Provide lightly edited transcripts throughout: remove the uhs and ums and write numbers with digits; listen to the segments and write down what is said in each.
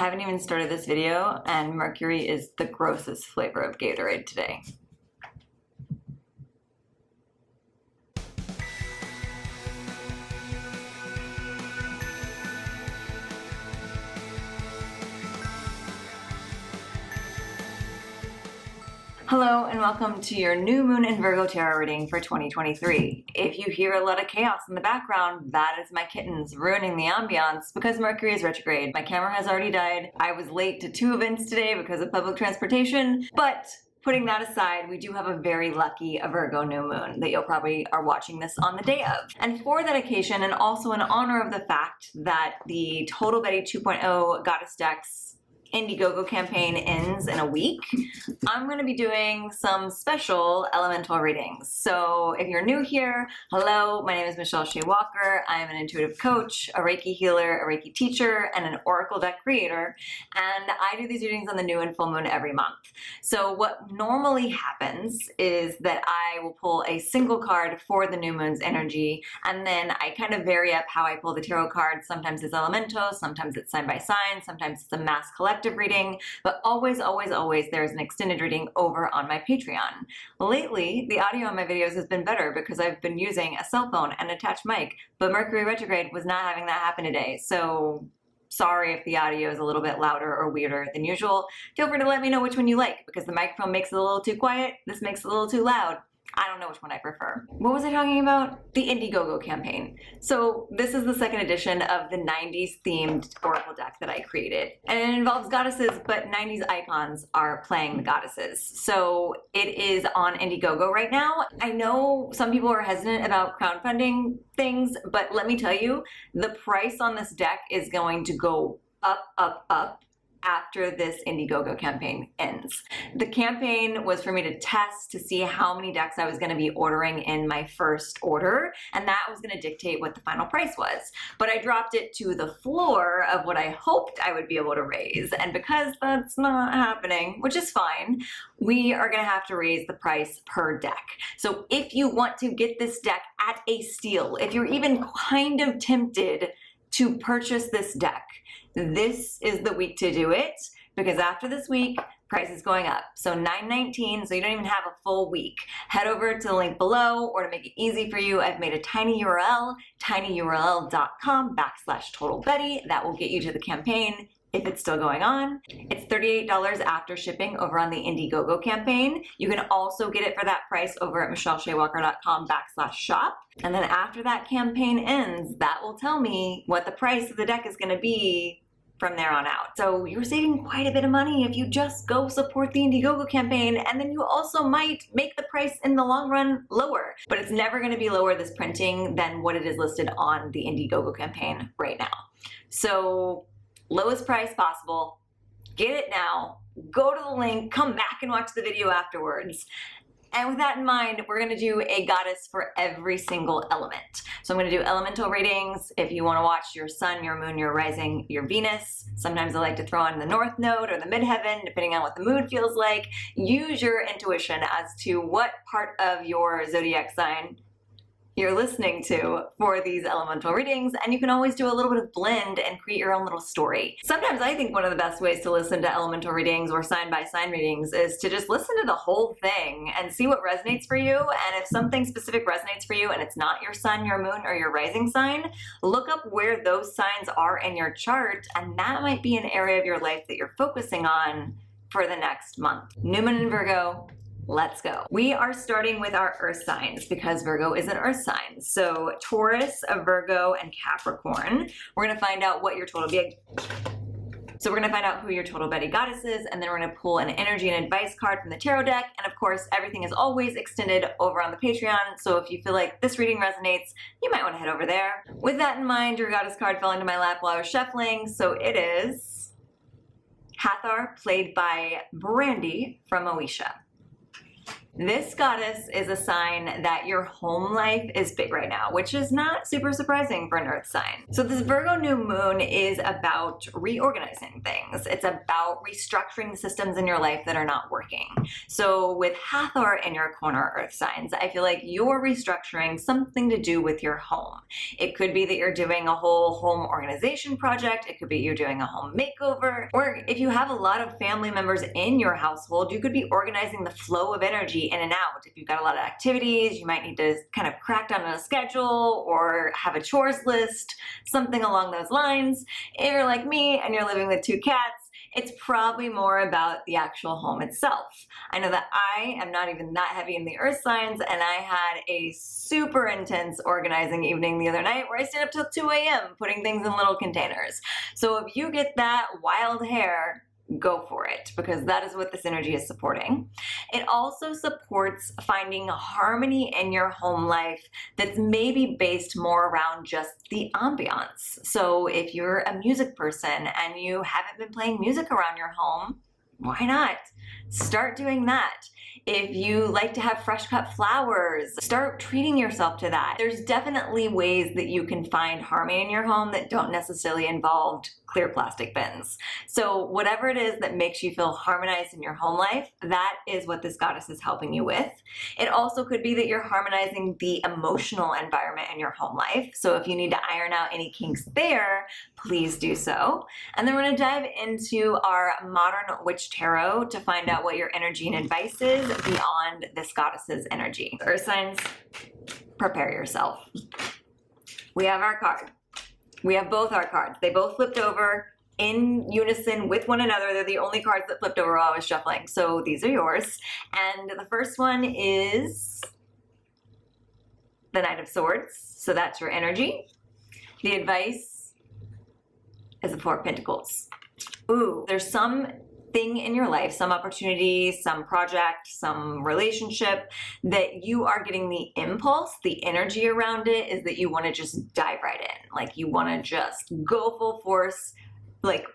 haven't even started this video and Mercury is the grossest flavor of Gatorade today. Hello and welcome to your new moon in Virgo tarot reading for 2023. If you hear a lot of chaos in the background, that is my kittens ruining the ambiance because Mercury is retrograde. My camera has already died. I was late to 2 events today because of public transportation, but putting that aside, we do have a very lucky Virgo new moon that you'll probably are watching this on the day of. And for that occasion, and also in honor of the fact that the Total Betty 2.0 Goddess Decks Indiegogo campaign ends in a week, I'm going to be doing some special elemental readings. So if you're new here, hello, my name is Shea Walker. I'm an intuitive coach, a Reiki healer, a Reiki teacher, and an Oracle deck creator. And I do these readings on the new and full moon every month. So what normally happens is that I will pull a single card for the new moon's energy, and then I kind of vary up how I pull the tarot cards. Sometimes it's elemental, sometimes it's sign by sign, sometimes it's a mass collective reading, but always there's an extended reading over on my Patreon. Lately, the audio on my videos has been better because I've been using a cell phone and attached mic, but Mercury retrograde was not having that happen today. So sorry if the audio is a little bit louder or weirder than usual. Feel free to let me know which one you like because the microphone makes it a little too quiet, this makes it a little too loud. I don't know which one I prefer. What was I talking about? The Indiegogo campaign. So this is the second edition of the 90s themed Oracle deck that I created. And it involves goddesses, but 90s icons are playing the goddesses. So it is on Indiegogo right now. I know some people are hesitant about crowdfunding things, but let me tell you, the price on this deck is going to go up after this Indiegogo campaign ends. The campaign was for me to test to see how many decks I was going to be ordering in my first order, and that was going to dictate what the final price was. But I dropped it to the floor of what I hoped I would be able to raise, and because that's not happening, which is fine, we are going to have to raise the price per deck. So if you want to get this deck at a steal, if you're even kind of tempted to purchase this deck, this is the week to do it, because after this week, price is going up. So $9.19, so you don't even have a full week. Head over to the link below, or to make it easy for you, I've made a tiny URL, tinyurl.com/totalbetty. That will get you to the campaign if it's still going on. It's $38 after shipping over on the Indiegogo campaign. You can also get it for that price over at michellesheawalker.com/shop. And then after that campaign ends, that will tell me what the price of the deck is going to be from there on out. So you're saving quite a bit of money if you just go support the Indiegogo campaign, and then you also might make the price in the long run lower. But it's never going to be lower this printing than what it is listed on the Indiegogo campaign right now. So lowest price possible, get it now, go to the link, come back and watch the video afterwards. And with that in mind, we're gonna do a goddess for every single element. So I'm gonna do elemental readings. If you wanna watch your sun, your moon, your rising, your Venus, sometimes I like to throw on the north node or the midheaven, depending on what the mood feels like. Use your intuition as to what part of your zodiac sign you're listening to for these elemental readings, and you can always do a little bit of blend and create your own little story. Sometimes I think one of the best ways to listen to elemental readings or sign by sign readings is to just listen to the whole thing and see what resonates for you. And if something specific resonates for you and it's not your sun, your moon, or your rising sign, look up where those signs are in your chart, and that might be an area of your life that you're focusing on for the next month. New moon in Virgo. Let's go. We are starting with our earth signs because Virgo is an earth sign. So Taurus, Virgo, and Capricorn. We're going to find out what your total Betty. So we're going to find out who your Total Betty goddess is, and then we're going to pull an energy and advice card from the tarot deck. And of course, everything is always extended over on the Patreon. So if you feel like this reading resonates, you might want to head over there. With that in mind, your goddess card fell into my lap while I was shuffling. So it is Hathor, played by Brandy from Moesha. This goddess is a sign that your home life is big right now, which is not super surprising for an earth sign. So this Virgo new moon is about reorganizing things. It's about restructuring the systems in your life that are not working. So with Hathor in your corner, earth signs, I feel like you're restructuring something to do with your home. It could be that you're doing a whole home organization project. It could be you're doing a home makeover. Or if you have a lot of family members in your household, you could be organizing the flow of energy in and out. If you've got a lot of activities, you might need to kind of crack down on a schedule or have a chores list, something along those lines. If you're like me and you're living with 2 cats, it's probably more about the actual home itself. I know that I am not even that heavy in the earth signs, and I had a super intense organizing evening the other night where I stayed up till 2 a.m. putting things in little containers. So if you get that wild hair, go for it, because that is what this energy is supporting. It also supports finding harmony in your home life that's maybe based more around just the ambiance. So if you're a music person and you haven't been playing music around your home, why not? Start doing that. If you like to have fresh cut flowers, start treating yourself to that. There's definitely ways that you can find harmony in your home that don't necessarily involve clear plastic bins. So whatever it is that makes you feel harmonized in your home life, that is what this goddess is helping you with. It also could be that you're harmonizing the emotional environment in your home life. So if you need to iron out any kinks there, please do so. And then we're going to dive into our Modern Witch Tarot to find out what your energy and advice is beyond this goddess's energy. Earth signs, prepare yourself. We have our card. We have both our cards. They both flipped over in unison with one another. They're the only cards that flipped over while I was shuffling. So these are yours. And the first one is the Knight of Swords. So that's your energy. The advice is the Four of Pentacles. Ooh, there's some thing in your life, some opportunity, some project, some relationship that you are getting the impulse, the energy around it is that you want to just dive right in. Like you want to just go full force, like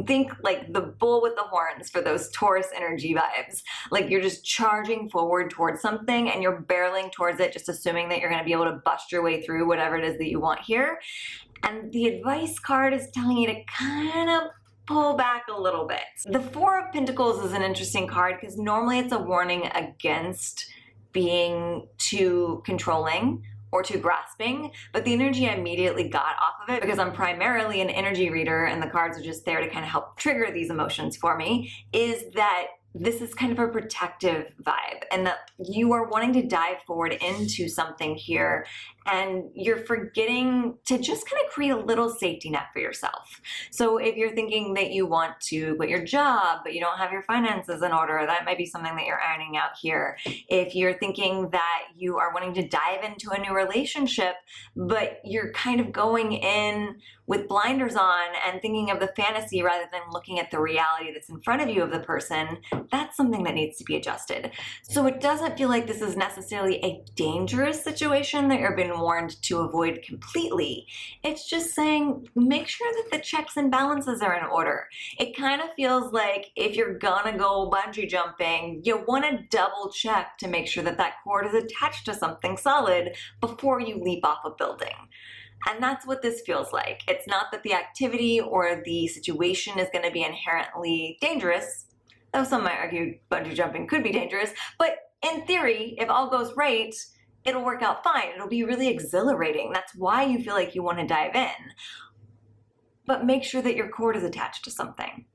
think like the bull with the horns for those Taurus energy vibes. Like you're just charging forward towards something and you're barreling towards it, just assuming that you're going to be able to bust your way through whatever it is that you want here. And the advice card is telling you to kind of pull back a little bit. The Four of Pentacles is an interesting card because normally it's a warning against being too controlling or too grasping, but the energy I immediately got off of it, because I'm primarily an energy reader and the cards are just there to kind of help trigger these emotions for me, is that this is kind of a protective vibe and that you are wanting to dive forward into something here and you're forgetting to just kind of create a little safety net for yourself. So if you're thinking that you want to quit your job, but you don't have your finances in order, that might be something that you're ironing out here. If you're thinking that you are wanting to dive into a new relationship, but you're kind of going in with blinders on and thinking of the fantasy rather than looking at the reality that's in front of you of the person, that's something that needs to be adjusted. So it doesn't feel like this is necessarily a dangerous situation that you're being warned to avoid completely. It's just saying, make sure that the checks and balances are in order. It kind of feels like if you're gonna go bungee jumping, you wanna double check to make sure that that cord is attached to something solid before you leap off a building. And that's what this feels like. It's not that the activity or the situation is gonna be inherently dangerous, though some might argue bungee jumping could be dangerous, but in theory, if all goes right, it'll work out fine. It'll be really exhilarating. That's why you feel like you want to dive in. But make sure that your cord is attached to something,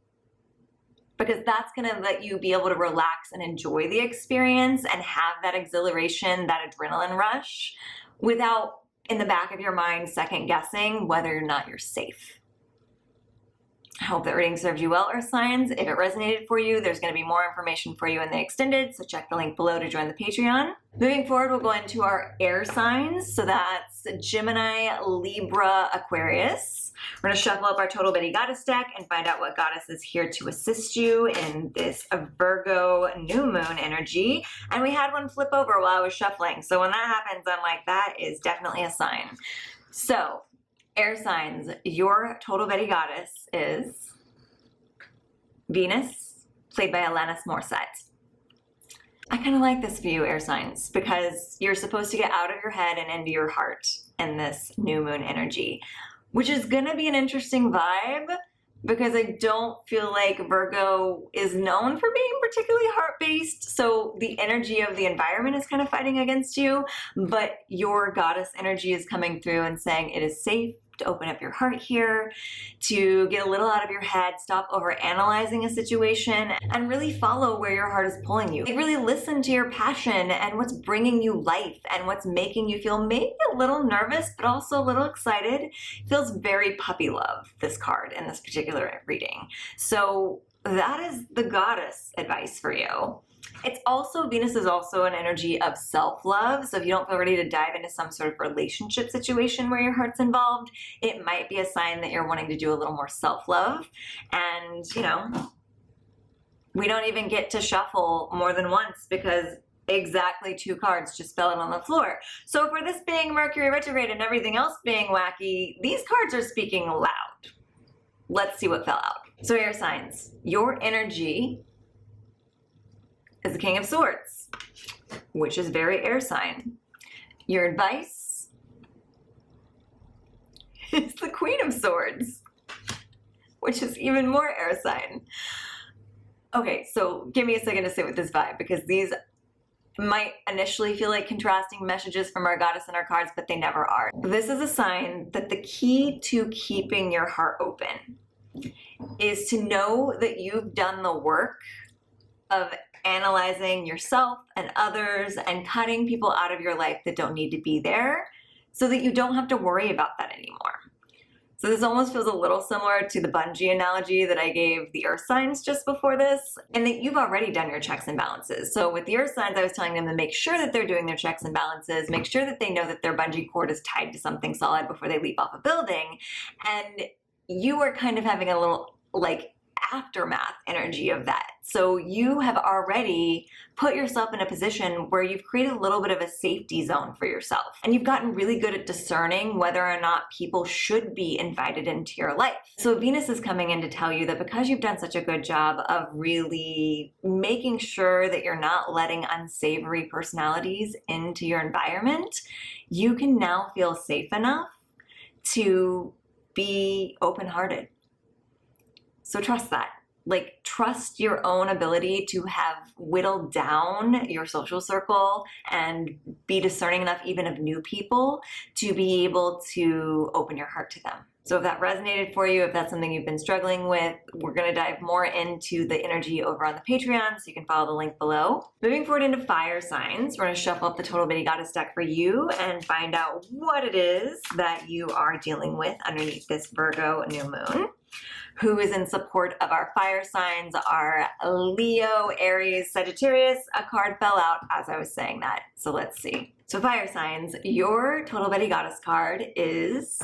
because that's going to let you be able to relax and enjoy the experience and have that exhilaration, that adrenaline rush, without in the back of your mind second guessing whether or not you're safe. I hope that reading served you well, Earth signs. If it resonated for you, there's going to be more information for you in the extended, so check the link below to join the Patreon. Moving forward, we'll go into our air signs. So that's Gemini, Libra, Aquarius. We're going to shuffle up our Total Betty Goddess deck and find out what goddess is here to assist you in this Virgo new moon energy. And we had one flip over while I was shuffling. So when that happens, I'm like, that is definitely a sign. So air signs, your Total Betty Goddess is Venus, played by Alanis Morissette. I kind of like this for you, air signs, because you're supposed to get out of your head and into your heart in this new moon energy, which is going to be an interesting vibe because I don't feel like Virgo is known for being particularly heart-based. So the energy of the environment is kind of fighting against you, but your goddess energy is coming through and saying it is safe to open up your heart here, to get a little out of your head, stop over-analyzing a situation, and really follow where your heart is pulling you. Like, really listen to your passion and what's bringing you life and what's making you feel maybe a little nervous, but also a little excited. It feels very puppy love, this card in this particular reading. So that is the goddess advice for you. It's also, Venus is also an energy of self-love. So if you don't feel ready to dive into some sort of relationship situation where your heart's involved, it might be a sign that you're wanting to do a little more self-love. And, you know, we don't even get to shuffle more than once because exactly 2 cards just fell out on the floor. So for this being Mercury retrograde and everything else being wacky, these cards are speaking loud. Let's see what fell out. So air signs, your energy is the King of Swords, which is very air sign. Your advice is the Queen of Swords, which is even more air sign. Okay, so give me a second to sit with this vibe because these might initially feel like contrasting messages from our goddess and our cards, but they never are. This is a sign that the key to keeping your heart open is to know that you've done the work of analyzing yourself and others and cutting people out of your life that don't need to be there so that you don't have to worry about that anymore. So this almost feels a little similar to the bungee analogy that I gave the earth signs just before this, and that you've already done your checks and balances. So with the earth signs, I was telling them to make sure that they're doing their checks and balances, make sure that they know that their bungee cord is tied to something solid before they leap off a building. And you are kind of having a little like aftermath energy of that. So you have already put yourself in a position where you've created a little bit of a safety zone for yourself. And you've gotten really good at discerning whether or not people should be invited into your life. So Venus is coming in to tell you that because you've done such a good job of really making sure that you're not letting unsavory personalities into your environment, you can now feel safe enough to be open-hearted. So trust that. Like, trust your own ability to have whittled down your social circle and be discerning enough even of new people to be able to open your heart to them. So if that resonated for you, if that's something you've been struggling with, we're going to dive more into the energy over on the Patreon, so you can follow the link below. Moving forward into fire signs, we're going to shuffle up the Total Bitty Goddess deck for you and find out what it is that you are dealing with underneath this Virgo new moon. Who is in support of our fire signs are Leo, Aries, Sagittarius. A card fell out as I was saying that, so let's see. So fire signs, your Total Bitty Goddess card is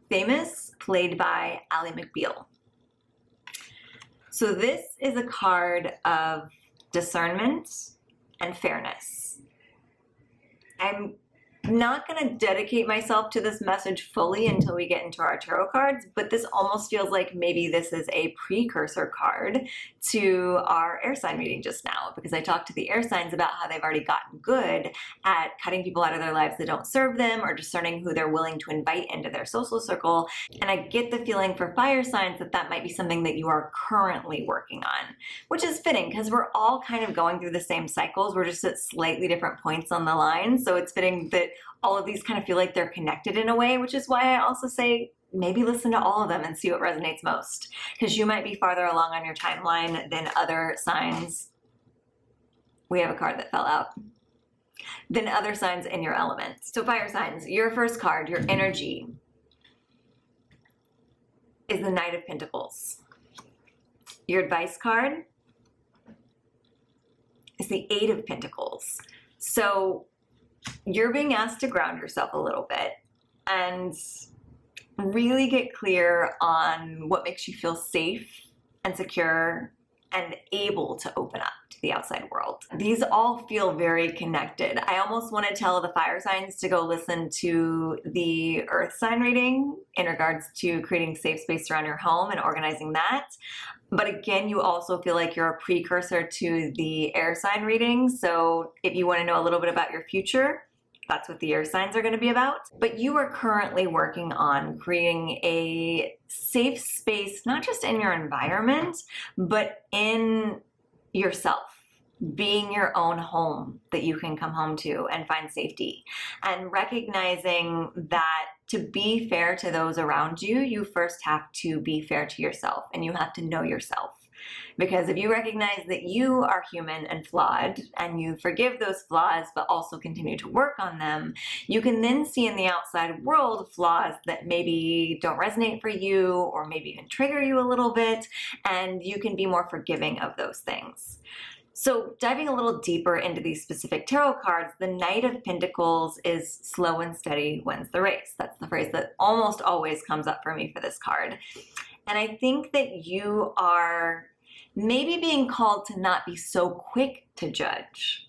Famous, played by Ally McBeal. So this is a card of discernment and fairness. I'm not going to dedicate myself to this message fully until we get into our tarot cards, but this almost feels like maybe this is a precursor card to our air sign reading just now, because I talked to the air signs about how they've already gotten good at cutting people out of their lives that don't serve them or discerning who they're willing to invite into their social circle. And I get the feeling for fire signs that that might be something that you are currently working on, which is fitting because we're all kind of going through the same cycles. We're just at slightly different points on the line. So it's fitting that all of these kind of feel like they're connected in a way, which is why I also say maybe listen to all of them and see what resonates most, because you might be farther along on your timeline than other signs. We have a card that fell out. Than other signs in your element. So fire signs, your first card, your energy, is the Knight of Pentacles. Your advice card is the Eight of Pentacles. So you're being asked to ground yourself a little bit and really get clear on what makes you feel safe and secure and able to open up to the outside world. These all feel very connected. I almost want to tell the fire signs to go listen to the earth sign reading in regards to creating safe space around your home and organizing that. But again, you also feel like you're a precursor to the air sign reading. So if you want to know a little bit about your future, that's what the air signs are going to be about. But you are currently working on creating a safe space, not just in your environment, but in yourself, being your own home that you can come home to and find safety. And recognizing that to be fair to those around you, you first have to be fair to yourself, and you have to know yourself. Because if you recognize that you are human and flawed, and you forgive those flaws but also continue to work on them, you can then see in the outside world flaws that maybe don't resonate for you or maybe even trigger you a little bit, and you can be more forgiving of those things. So diving a little deeper into these specific tarot cards, the Knight of Pentacles is slow and steady wins the race. That's the phrase that almost always comes up for me for this card. And I think that you are maybe being called to not be so quick to judge,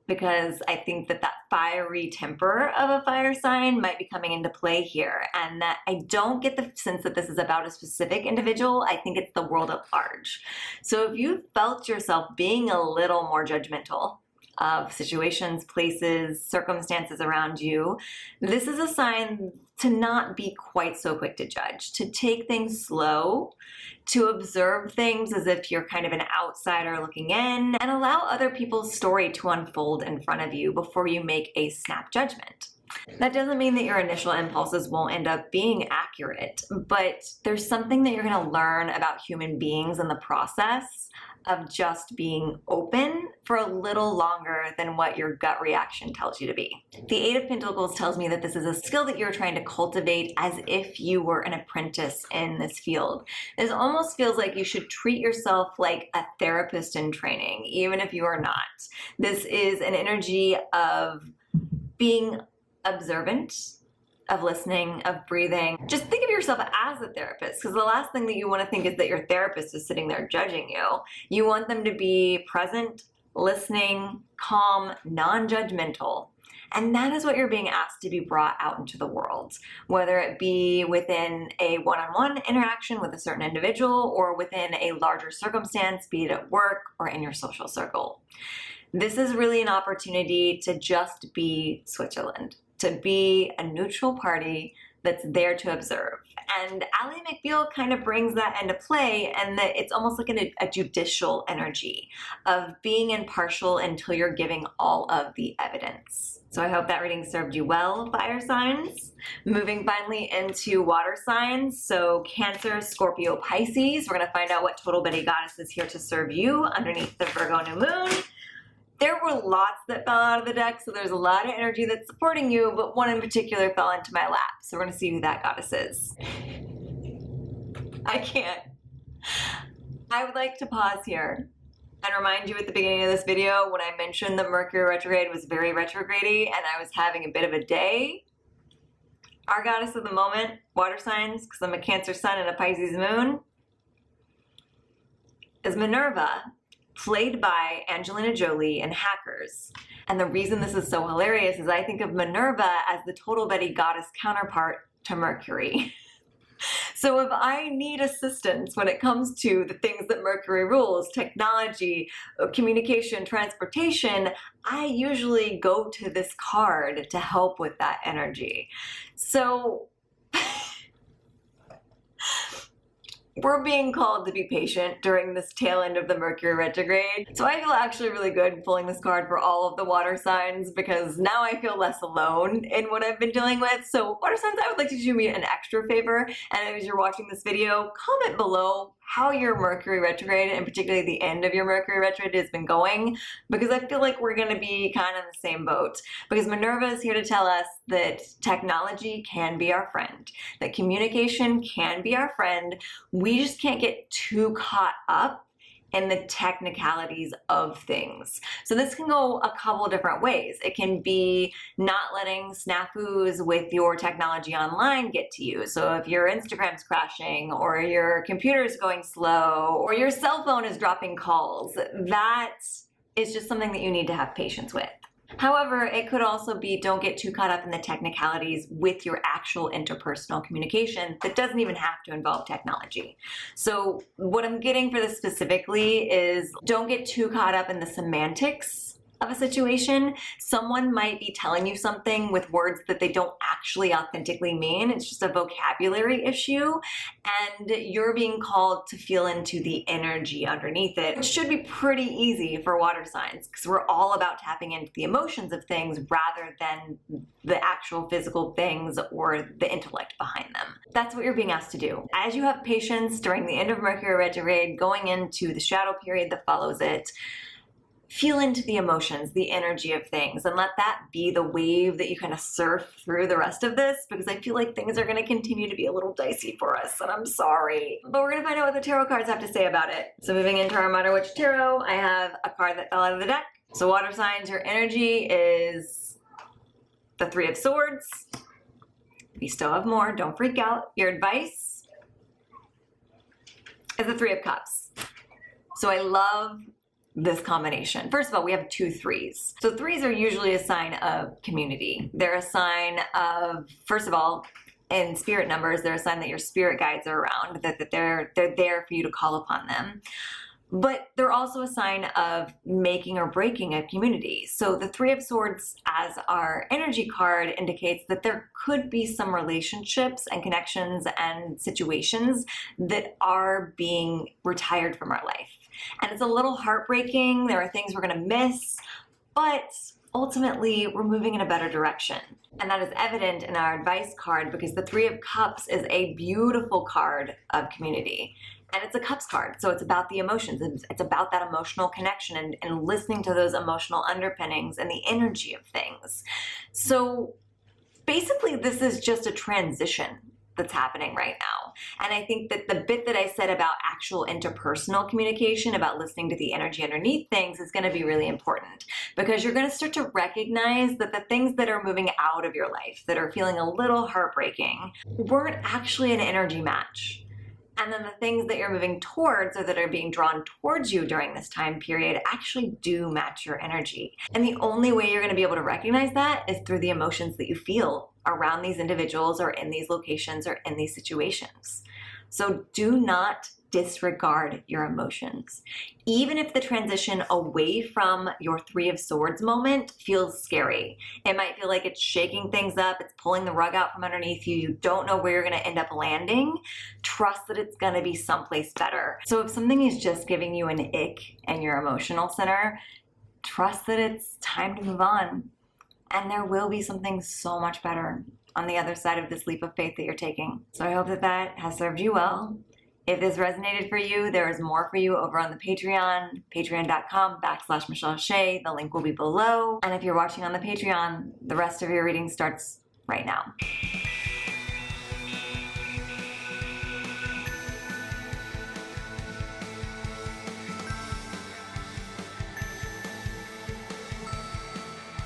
because I think that that fiery temper of a fire sign might be coming into play here, and that I don't get the sense that this is about a specific individual. I think it's the world at large. So if you felt yourself being a little more judgmental of situations, places, circumstances around you, this is a sign to not be quite so quick to judge, to take things slow, to observe things as if you're kind of an outsider looking in, and allow other people's story to unfold in front of you before you make a snap judgment. That doesn't mean that your initial impulses won't end up being accurate, but there's something that you're going to learn about human beings in the process of just being open for a little longer than what your gut reaction tells you to be. The Eight of Pentacles tells me that this is a skill that you're trying to cultivate as if you were an apprentice in this field. This almost feels like you should treat yourself like a therapist in training, even if you are not. This is an energy of being observant, of listening, of breathing. Just think of yourself as a therapist, because the last thing that you want to think is that your therapist is sitting there judging you. You want them to be present, listening, calm, non-judgmental. And that is what you're being asked to be brought out into the world, whether it be within a one-on-one interaction with a certain individual or within a larger circumstance, be it at work or in your social circle. This is really an opportunity to just be Switzerland, to be a neutral party that's there to observe. And Ally McBeal kind of brings that into play, and that it's almost like a judicial energy of being impartial until you're giving all of the evidence. So I hope that reading served you well, fire signs. Moving finally into water signs. So Cancer, Scorpio, Pisces. We're going to find out what total Betty Goddess is here to serve you underneath the Virgo new moon. There were lots that fell out of the deck, so there's a lot of energy that's supporting you, but one in particular fell into my lap. So we're going to see who that goddess is. I can't. I would like to pause here and remind you at the beginning of this video when I mentioned that Mercury retrograde was very retrograde-y and I was having a bit of a day. Our goddess of the moment, water signs, because I'm a Cancer sun and a Pisces moon, is Minerva, played by Angelina Jolie in Hackers. And the reason this is so hilarious is I think of Minerva as the total Betty Goddess counterpart to Mercury. So if I need assistance when it comes to the things that Mercury rules, technology, communication, transportation, I usually go to this card to help with that energy. So we're being called to be patient during this tail end of the Mercury retrograde. So I feel actually really good pulling this card for all of the water signs, because now I feel less alone in what I've been dealing with. So water signs, I would like to do me an extra favor. And as you're watching this video, comment below how your Mercury retrograde, and particularly the end of your Mercury retrograde, has been going, because I feel like we're going to be kind of in the same boat. Because Minerva is here to tell us that technology can be our friend, that communication can be our friend. We just can't get too caught up in the technicalities of things. So this can go a couple different ways. It can be not letting snafus with your technology online get to you. So if your Instagram's crashing, or your computer's going slow, or your cell phone is dropping calls, that is just something that you need to have patience with. However, it could also be don't get too caught up in the technicalities with your actual interpersonal communication that doesn't even have to involve technology. So what I'm getting for this specifically is don't get too caught up in the semantics of a situation. Someone might be telling you something with words that they don't actually authentically mean. It's just a vocabulary issue, and you're being called to feel into the energy underneath it. It should be pretty easy for water signs because we're all about tapping into the emotions of things rather than the actual physical things or the intellect behind them. That's what you're being asked to do. As you have patience during the end of Mercury retrograde, going into the shadow period that follows it, feel into the emotions, the energy of things, and let that be the wave that you kind of surf through the rest of this, because I feel like things are going to continue to be a little dicey for us, and I'm sorry. But we're going to find out what the tarot cards have to say about it. So moving into our Modern Witch Tarot, I have a card that fell out of the deck. So water signs, your energy is the Three of Swords. We still have more, don't freak out. Your advice is the Three of Cups. So I love this combination. First of all, we have 2 threes. So threes are usually a sign of community. They're a sign of, first of all, in spirit numbers, they're a sign that your spirit guides are around, that they're there for you to call upon them. But they're also a sign of making or breaking a community. So the Three of Swords as our energy card indicates that there could be some relationships and connections and situations that are being retired from our life. And it's a little heartbreaking. There are things we're going to miss, but ultimately we're moving in a better direction. And that is evident in our advice card because the Three of Cups is a beautiful card of community. And it's a cups card, so it's about the emotions. It's about that emotional connection and listening to those emotional underpinnings and the energy of things. So basically, this is just a transition that's happening right now. And I think that the bit that I said about actual interpersonal communication, about listening to the energy underneath things, is going to be really important because you're going to start to recognize that the things that are moving out of your life, that are feeling a little heartbreaking, weren't actually an energy match. And then the things that you're moving towards or that are being drawn towards you during this time period actually do match your energy. And the only way you're going to be able to recognize that is through the emotions that you feel around these individuals or in these locations or in these situations. So do not disregard your emotions. Even if the transition away from your Three of Swords moment feels scary, it might feel like it's shaking things up, it's pulling the rug out from underneath you, you don't know where you're going to end up landing, trust that it's going to be someplace better. So if something is just giving you an ick in your emotional center, trust that it's time to move on. And there will be something so much better on the other side of this leap of faith that you're taking. So I hope that that has served you well. If this resonated for you, there is more for you over on the Patreon, patreon.com/Michelle Shea. The link will be below. And if you're watching on the Patreon, the rest of your reading starts right now.